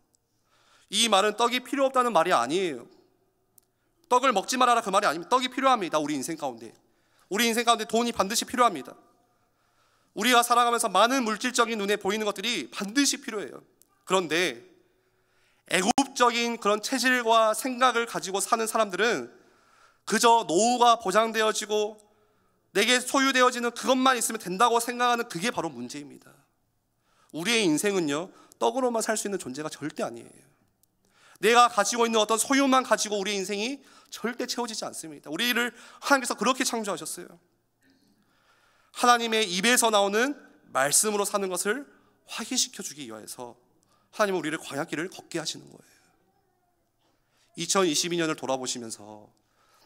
B: 이 말은 떡이 필요 없다는 말이 아니에요. 떡을 먹지 말아라 그 말이 아닙니다. 떡이 필요합니다. 우리 인생 가운데 돈이 반드시 필요합니다. 우리가 살아가면서 많은 물질적인 눈에 보이는 것들이 반드시 필요해요. 그런데 애국적인 그런 체질과 생각을 가지고 사는 사람들은 그저 노후가 보장되어지고 내게 소유되어지는 그것만 있으면 된다고 생각하는 그게 바로 문제입니다. 우리의 인생은요, 떡으로만 살 수 있는 존재가 절대 아니에요. 내가 가지고 있는 어떤 소유만 가지고 우리의 인생이 절대 채워지지 않습니다. 우리를 하나님께서 그렇게 창조하셨어요. 하나님의 입에서 나오는 말씀으로 사는 것을 확인시켜 주기 위해서 하나님은 우리를 광야길을 걷게 하시는 거예요. 2022년을 돌아보시면서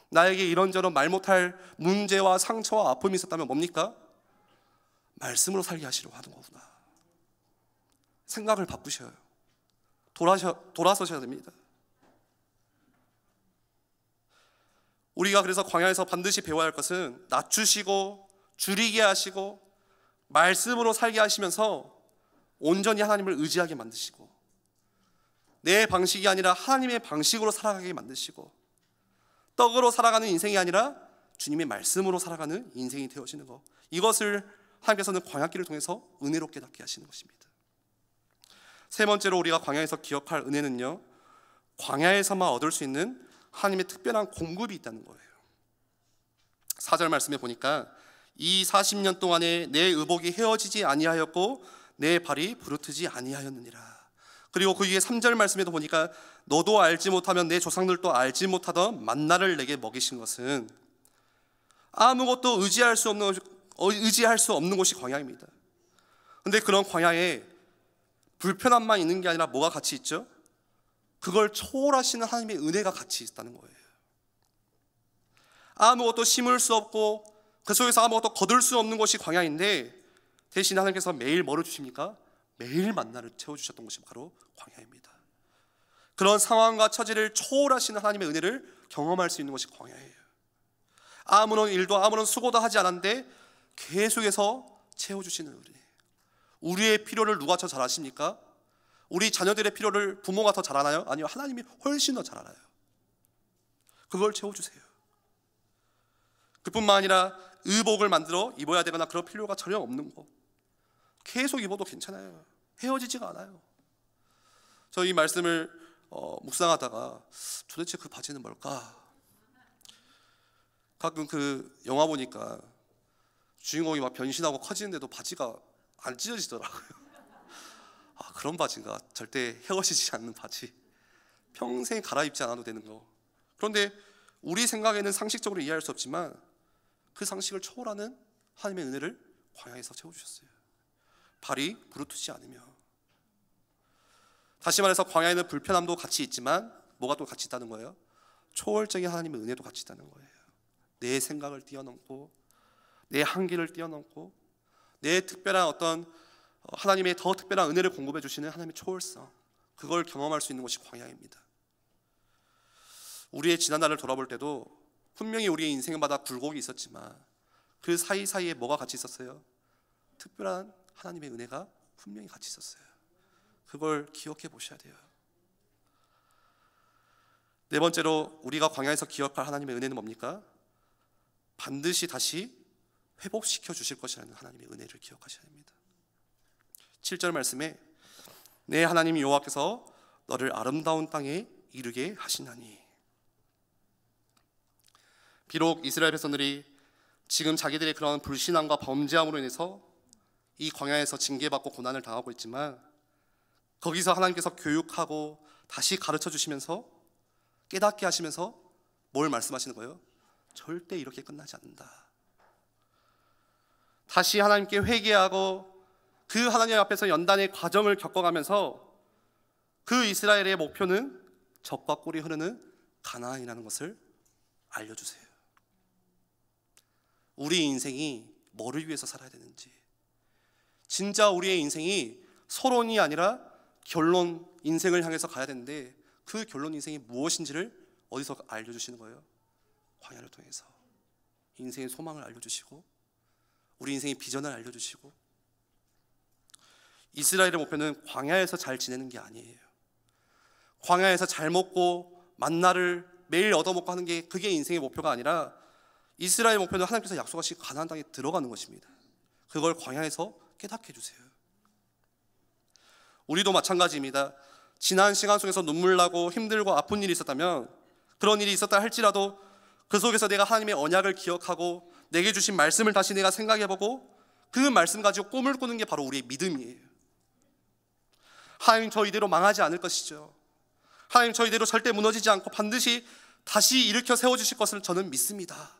B: 나에게 이런저런 말 못할 문제와 상처와 아픔이 있었다면 뭡니까? 말씀으로 살게 하시려고 하는 거구나. 생각을 바꾸셔요. 돌아서셔야 됩니다. 우리가 그래서 광야에서 반드시 배워야 할 것은 낮추시고 줄이게 하시고 말씀으로 살게 하시면서 온전히 하나님을 의지하게 만드시고 내 방식이 아니라 하나님의 방식으로 살아가게 만드시고 떡으로 살아가는 인생이 아니라 주님의 말씀으로 살아가는 인생이 되어지는 것, 이것을 하나님께서는 광야길을 통해서 은혜로 깨닫게 하시는 것입니다. 세 번째로 우리가 광야에서 기억할 은혜는요, 광야에서만 얻을 수 있는 하나님의 특별한 공급이 있다는 거예요. 4절 말씀에 보니까 이 40년 동안에 내 의복이 헤어지지 아니하였고 내 발이 부르트지 아니하였느니라. 그리고 그 위에 3절 말씀에도 보니까 너도 알지 못하면 내 조상들도 알지 못하던 만나를 내게 먹이신 것은, 아무것도 의지할 수 없는 곳이 광야입니다. 그런데 그런 광야에 불편함만 있는 게 아니라 뭐가 같이 있죠? 그걸 초월하시는 하나님의 은혜가 같이 있다는 거예요. 아무것도 심을 수 없고 그 속에서 아무것도 거둘 수 없는 곳이 광야인데, 대신 하나님께서 매일 뭐를 주십니까? 매일 만나를 채워주셨던 것이 바로 광야입니다. 그런 상황과 처지를 초월하시는 하나님의 은혜를 경험할 수 있는 것이 광야예요. 아무런 일도 아무런 수고도 하지 않았는데 계속해서 채워주시는 은혜. 우리의 필요를 누가 더 잘 아십니까? 우리 자녀들의 필요를 부모가 더 잘 아나요? 아니요, 하나님이 훨씬 더 잘 알아요. 그걸 채워주세요. 그뿐만 아니라 의복을 만들어 입어야 되거나 그럴 필요가 전혀 없는 거, 계속 입어도 괜찮아요. 헤어지지가 않아요. 저 이 말씀을 묵상하다가 도대체 그 바지는 뭘까? 가끔 그 영화 보니까 주인공이 막 변신하고 커지는데도 바지가 안 찢어지더라고요. 아, 그런 바지가 절대 헤어지지 않는 바지, 평생 갈아입지 않아도 되는 거. 그런데 우리 생각에는 상식적으로 이해할 수 없지만 그 상식을 초월하는 하나님의 은혜를 광야에서 채워주셨어요. 발이 부르트지 않으며. 다시 말해서 광야에는 불편함도 같이 있지만 뭐가 또 같이 있다는 거예요? 초월적인 하나님의 은혜도 같이 있다는 거예요. 내 생각을 뛰어넘고 내 한계를 뛰어넘고 내 특별한 어떤 하나님의 더 특별한 은혜를 공급해 주시는 하나님의 초월성, 그걸 경험할 수 있는 것이 광야입니다. 우리의 지난날을 돌아볼 때도 분명히 우리의 인생마다 굴곡이 있었지만 그 사이사이에 뭐가 같이 있었어요? 특별한 하나님의 은혜가 분명히 같이 있었어요. 그걸 기억해 보셔야 돼요. 네 번째로 우리가 광야에서 기억할 하나님의 은혜는 뭡니까? 반드시 다시 회복시켜 주실 것이라는 하나님의 은혜를 기억하셔야 합니다. 7절 말씀에 내 하나님 여호와께서 너를 아름다운 땅에 이르게 하시나니. 비록 이스라엘 백성들이 지금 자기들의 그런 불신앙과 범죄함으로 인해서 이 광야에서 징계받고 고난을 당하고 있지만, 거기서 하나님께서 교육하고 다시 가르쳐 주시면서 깨닫게 하시면서 뭘 말씀하시는 거예요? 절대 이렇게 끝나지 않는다. 다시 하나님께 회개하고 그 하나님 앞에서 연단의 과정을 겪어가면서 그 이스라엘의 목표는 젖과 꿀이 흐르는 가나안이라는 것을 알려주세요. 우리 인생이 뭐를 위해서 살아야 되는지, 진짜 우리의 인생이 서론이 아니라 결론 인생을 향해서 가야 되는데 그 결론 인생이 무엇인지를 어디서 알려주시는 거예요? 광야를 통해서 인생의 소망을 알려주시고 우리 인생의 비전을 알려주시고. 이스라엘의 목표는 광야에서 잘 지내는 게 아니에요. 광야에서 잘 먹고 만나를 매일 얻어먹고 하는 게 그게 인생의 목표가 아니라 이스라엘의 목표는 하나님께서 약속하신 가나안 땅에 들어가는 것입니다. 그걸 광야에서 깨닫게 해주세요. 우리도 마찬가지입니다. 지난 시간 속에서 눈물 나고 힘들고 아픈 일이 있었다면, 그런 일이 있었다 할지라도 그 속에서 내가 하나님의 언약을 기억하고 내게 주신 말씀을 다시 내가 생각해보고 그 말씀 가지고 꿈을 꾸는 게 바로 우리의 믿음이에요. 하나님, 저 이대로 망하지 않을 것이죠. 하나님, 저 이대로 절대 무너지지 않고 반드시 다시 일으켜 세워주실 것을 저는 믿습니다.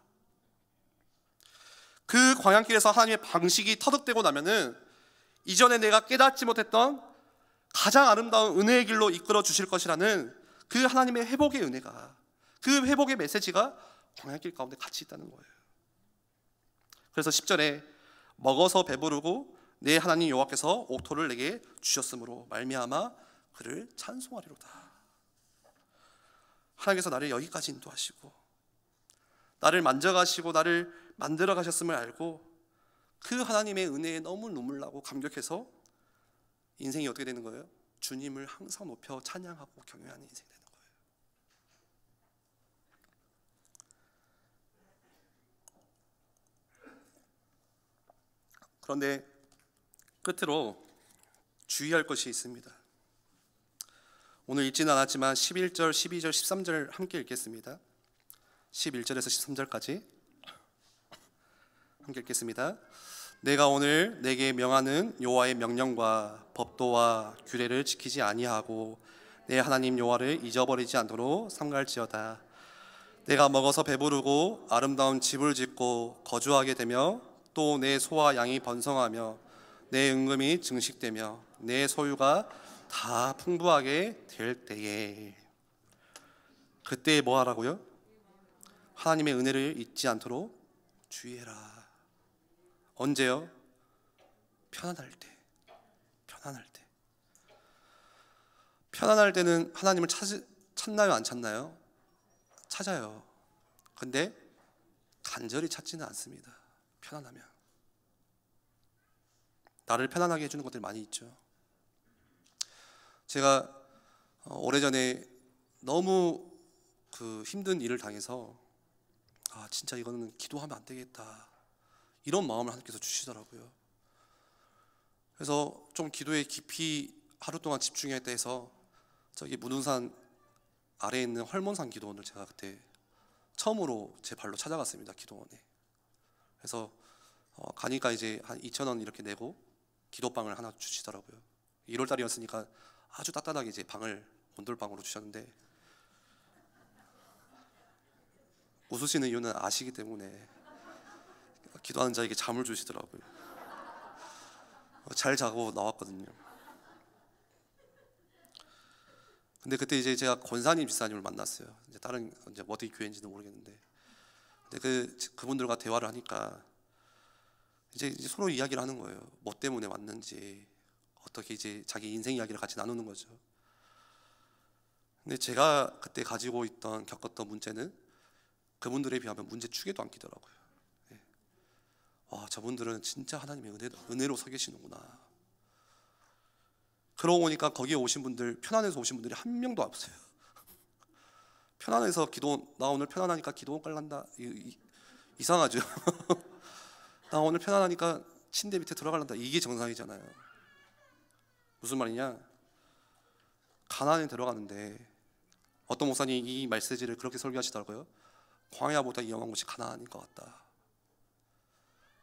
B: 그 광야길에서 하나님의 방식이 터득되고 나면은 이전에 내가 깨닫지 못했던 가장 아름다운 은혜의 길로 이끌어 주실 것이라는 그 하나님의 회복의 은혜가, 그 회복의 메시지가 광야길 가운데 같이 있다는 거예요. 그래서 10절에 먹어서 배부르고 내 하나님 여호와께서 옥토를 내게 주셨으므로 말미암아 그를 찬송하리로다. 하나님께서 나를 여기까지 인도하시고 나를 만져가시고 나를 만들어 가셨음을 알고 그 하나님의 은혜에 너무 눈물 나고 감격해서 인생이 어떻게 되는 거예요? 주님을 항상 높여 찬양하고 경외하는 인생이 되는 거예요. 그런데 끝으로 주의할 것이 있습니다. 오늘 읽지는 않았지만 11절, 12절, 13절 함께 읽겠습니다. 11절에서 13절까지 함께 읽겠습니다. 내가 오늘 내게 명하는 여호와의 명령과 법도와 규례를 지키지 아니하고 내 하나님 여호와를 잊어버리지 않도록 삼갈지어다. 내가 먹어서 배부르고 아름다운 집을 짓고 거주하게 되며 또 내 소와 양이 번성하며 내 은금이 증식되며 내 소유가 다 풍부하게 될 때에, 그때 뭐 하라고요? 하나님의 은혜를 잊지 않도록 주의해라. 언제요? 편안할 때. 편안할 때. 편안할 때는 하나님을 찾나요? 안 찾나요? 찾아요. 근데 간절히 찾지는 않습니다. 편안하면. 나를 편안하게 해주는 것들이 많이 있죠. 제가 오래전에 너무 힘든 일을 당해서 진짜 이거는 기도하면 안 되겠다, 이런 마음을 하나님께서 주시더라고요. 그래서 좀 기도에 깊이 하루 동안 집중했다 해서 저기 무등산 아래에 있는 헐몬산 기도원을 제가 그때 처음으로 제 발로 찾아갔습니다. 기도원에. 그래서 가니까 이제 한 2,000원 이렇게 내고 기도방을 하나 주시더라고요. 1월달이었으니까 아주 따뜻하게 이제 방을 온돌방으로 주셨는데, 웃으시는 이유는 아시기 때문에 기도하는 자에게 잠을 주시더라고요. 잘 자고 나왔거든요. 근데 그때 이제 제가 권사님 집사님을 만났어요. 이제 다른 이제 어디 교회인지도 모르겠는데, 근데 그분들과 대화를 하니까 이제 서로 이야기를 하는 거예요. 뭐 때문에 왔는지, 어떻게 이제 자기 인생 이야기를 같이 나누는 거죠. 근데 제가 그때 가지고 있던 겪었던 문제는 그분들에 비하면 문제축에도 안 끼더라고요. 와, 저분들은 진짜 하나님의 은혜로 서 계시는구나. 그러고 보니까 거기에 오신 분들, 편안해서 오신 분들이 한 명도 없어요. 편안해서 나 오늘 편안하니까 기도원 깔란다, 이상하죠. 나 오늘 편안하니까 침대 밑에 들어갈란다, 이게 정상이잖아요. 무슨 말이냐? 가나안에 들어가는데 어떤 목사님이 이 메시지를 그렇게 설교하시더라고요. 광야보다 위험한 곳이 가나안인 것 같다.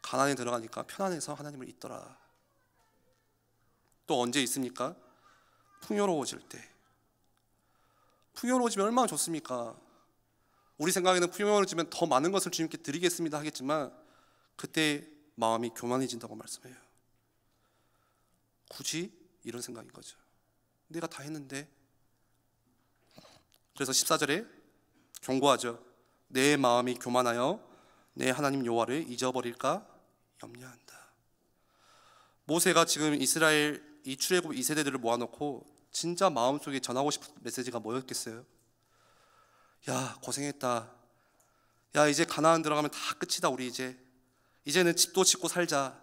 B: 가나안에 들어가니까 편안해서 하나님을 잊더라. 또 언제 있습니까? 풍요로워질 때. 풍요로워지면 얼마나 좋습니까? 우리 생각에는 풍요로워지면 더 많은 것을 주님께 드리겠습니다 하겠지만 그때 마음이 교만해진다고 말씀해요. 굳이? 이런 생각인 거죠. 내가 다 했는데. 그래서 14절에 경고하죠. 내 마음이 교만하여 내 하나님 여호와를 잊어버릴까 염려한다. 모세가 지금 이스라엘 이 출애굽 2세대들을 모아놓고 진짜 마음속에 전하고 싶은 메시지가 뭐였겠어요? 야, 고생했다. 야, 이제 가나안 들어가면 다 끝이다. 우리 이제는 집도 짓고 살자.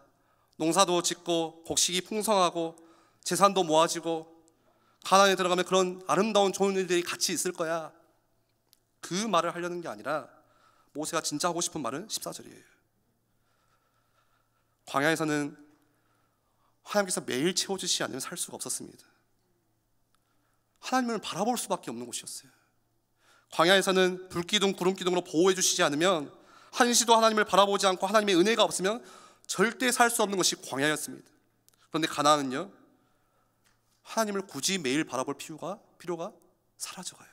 B: 농사도 짓고 곡식이 풍성하고 재산도 모아지고 가나안에 들어가면 그런 아름다운 좋은 일들이 같이 있을 거야. 그 말을 하려는 게 아니라 모세가 진짜 하고 싶은 말은 14절이에요. 광야에서는 하나님께서 매일 채워주시지 않으면 살 수가 없었습니다. 하나님을 바라볼 수밖에 없는 곳이었어요. 광야에서는 불기둥 구름기둥으로 보호해 주시지 않으면, 한시도 하나님을 바라보지 않고 하나님의 은혜가 없으면 절대 살 수 없는 것이 광야였습니다. 그런데 가나안은요, 하나님을 굳이 매일 바라볼 필요가 사라져가요.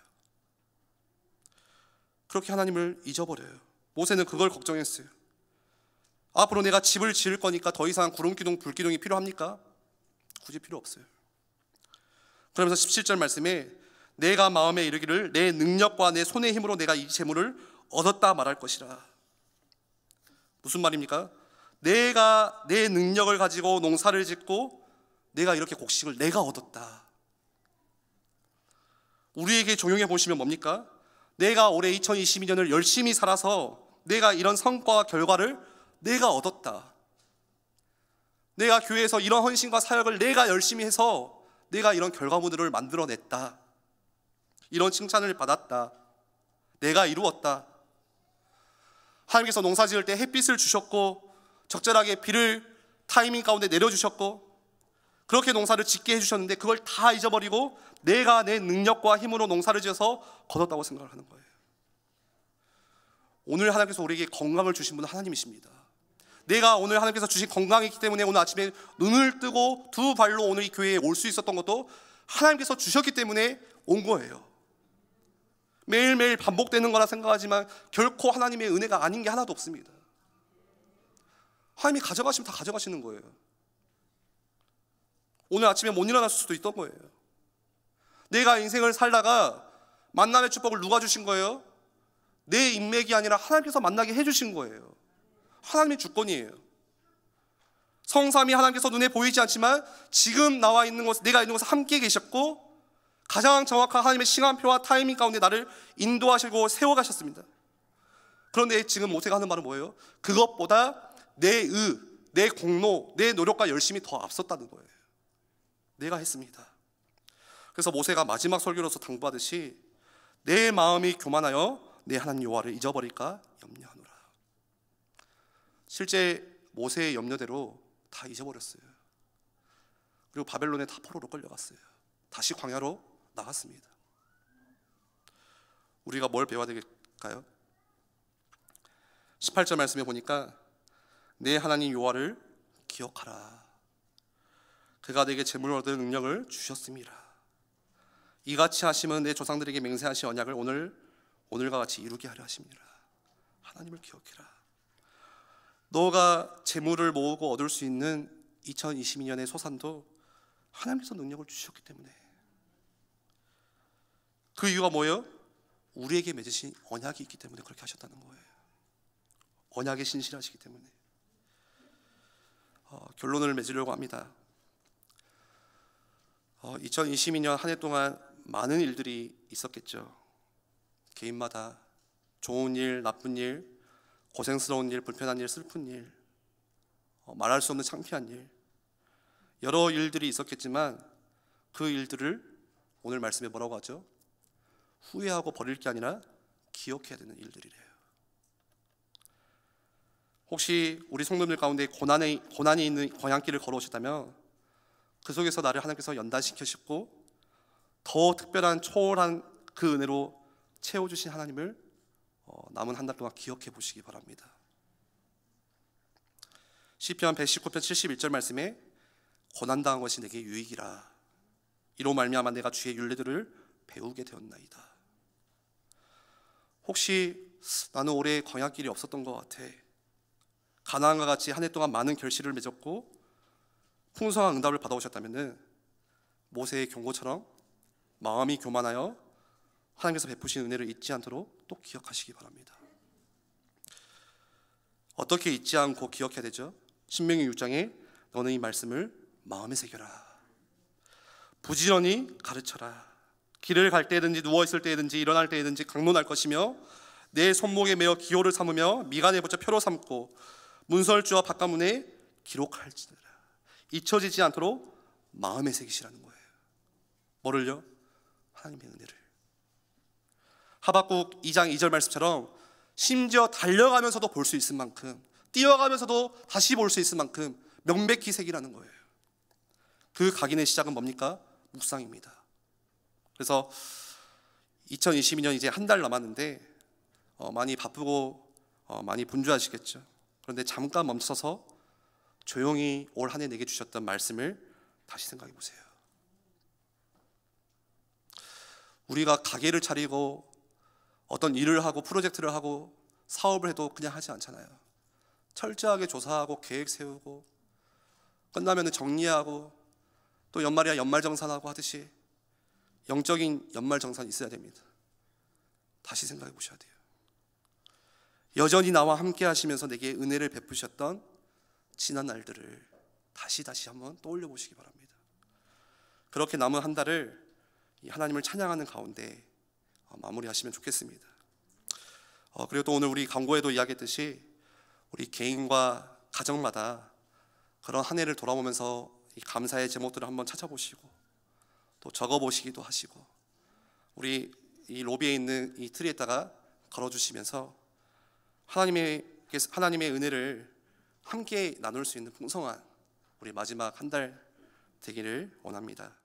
B: 그렇게 하나님을 잊어버려요. 모세는 그걸 걱정했어요. 앞으로 내가 집을 지을 거니까 더 이상 구름기둥 불기둥이 필요합니까? 굳이 필요 없어요. 그러면서 17절 말씀에 내가 마음에 이르기를 내 능력과 내 손의 힘으로 내가 이 재물을 얻었다 말할 것이라. 무슨 말입니까? 내가 내 능력을 가지고 농사를 짓고 내가 이렇게 곡식을 내가 얻었다. 우리에게 적용해 보시면 뭡니까? 내가 올해 2022년을 열심히 살아서 내가 이런 성과와 결과를 내가 얻었다. 내가 교회에서 이런 헌신과 사역을 내가 열심히 해서 내가 이런 결과물들을 만들어냈다. 이런 칭찬을 받았다. 내가 이루었다. 하나님께서 농사 지을 때 햇빛을 주셨고 적절하게 비를 타이밍 가운데 내려주셨고 그렇게 농사를 짓게 해주셨는데 그걸 다 잊어버리고 내가 내 능력과 힘으로 농사를 지어서 거뒀다고 생각을 하는 거예요. 오늘 하나님께서 우리에게 건강을 주신 분은 하나님이십니다. 내가 오늘 하나님께서 주신 건강이기 때문에 오늘 아침에 눈을 뜨고 두 발로 오늘 이 교회에 올 수 있었던 것도 하나님께서 주셨기 때문에 온 거예요. 매일매일 반복되는 거라 생각하지만 결코 하나님의 은혜가 아닌 게 하나도 없습니다. 하나님이 가져가시면 다 가져가시는 거예요. 오늘 아침에 못 일어났을 수도 있던 거예요. 내가 인생을 살다가 만남의 축복을 누가 주신 거예요? 내 인맥이 아니라 하나님께서 만나게 해주신 거예요. 하나님의 주권이에요. 성삼위 하나님께서 눈에 보이지 않지만 지금 나와 있는 곳, 내가 있는 곳에 함께 계셨고 가장 정확한 하나님의 시간표와 타이밍 가운데 나를 인도하시고 세워가셨습니다. 그런데 지금 모세가 하는 말은 뭐예요? 그것보다 내 공로, 내 노력과 열심이 더 앞섰다는 거예요. 내가 했습니다. 그래서 모세가 마지막 설교로서 당부하듯이 내 마음이 교만하여 내 하나님 여호와를 잊어버릴까 염려하노라. 실제 모세의 염려대로 다 잊어버렸어요. 그리고 바벨론의 포로로 끌려갔어요. 다시 광야로 나갔습니다. 우리가 뭘 배워야 될까요? 18절 말씀에 보니까 내 하나님 여호와를 기억하라. 그가 내게 재물을 얻을 능력을 주셨음이라. 이같이 하심은 내 조상들에게 맹세하신 언약을 오늘과 같이 이루게 하려 하십니다. 하나님을 기억해라. 너가 재물을 모으고 얻을 수 있는 2022년의 소산도 하나님께서 능력을 주셨기 때문에. 그 이유가 뭐예요? 우리에게 맺으신 언약이 있기 때문에 그렇게 하셨다는 거예요. 언약에 신실하시기 때문에. 결론을 맺으려고 합니다. 2022년 한 해 동안 많은 일들이 있었겠죠. 개인마다 좋은 일, 나쁜 일, 고생스러운 일, 불편한 일, 슬픈 일, 말할 수 없는 창피한 일, 여러 일들이 있었겠지만 그 일들을 오늘 말씀에 뭐라고 하죠? 후회하고 버릴 게 아니라 기억해야 되는 일들이래요. 혹시 우리 성도들 가운데 고난이 있는 광야길을 걸어오셨다면 그 속에서 나를 하나님께서 연단시키셨고 더 특별한 초월한 그 은혜로 채워주신 하나님을 남은 한 달 동안 기억해 보시기 바랍니다. 시편 119편 71절 말씀에 고난당한 것이 내게 유익이라. 이로 말미암아 내가 주의 율례들을 배우게 되었나이다. 혹시 나는 올해 광야길이 없었던 것 같아. 가나안과 같이 한 해 동안 많은 결실을 맺었고 풍성한 응답을 받아오셨다면 모세의 경고처럼 마음이 교만하여 하나님께서 베푸신 은혜를 잊지 않도록 또 기억하시기 바랍니다. 어떻게 잊지 않고 기억해야 되죠? 신명기 6장에 너는 이 말씀을 마음에 새겨라. 부지런히 가르쳐라. 길을 갈 때든지 누워있을 때든지 일어날 때든지 강론할 것이며 내 손목에 메어 기호를 삼으며 미간에 붙여 표로 삼고 문설주와 바깥문에 기록할지니라. 잊혀지지 않도록 마음에 새기시라는 거예요. 뭐를요? 하나님의 은혜를. 하박국 2장 2절 말씀처럼 심지어 달려가면서도 볼 수 있을 만큼, 뛰어가면서도 다시 볼 수 있을 만큼 명백히 새기라는 거예요. 그 각인의 시작은 뭡니까? 묵상입니다. 그래서 2022년 이제 한 달 남았는데 많이 바쁘고 많이 분주하시겠죠. 그런데 잠깐 멈춰서 조용히 올 한 해 내게 주셨던 말씀을 다시 생각해 보세요. 우리가 가게를 차리고 어떤 일을 하고 프로젝트를 하고 사업을 해도 그냥 하지 않잖아요. 철저하게 조사하고 계획 세우고 끝나면 정리하고 또 연말이야 연말정산하고 하듯이 영적인 연말정산이 있어야 됩니다. 다시 생각해 보셔야 돼요. 여전히 나와 함께 하시면서 내게 은혜를 베푸셨던 지난 날들을 다시 한번 떠올려 보시기 바랍니다. 그렇게 남은 한 달을 하나님을 찬양하는 가운데 마무리하시면 좋겠습니다. 그리고 또 오늘 우리 강고에도 이야기했듯이 우리 개인과 가정마다 그런 한 해를 돌아보면서 이 감사의 제목들을 한번 찾아보시고 또 적어보시기도 하시고 우리 이 로비에 있는 이 틀에다가 걸어주시면서 하나님의 은혜를 함께 나눌 수 있는 풍성한 우리 마지막 한 달 되기를 원합니다.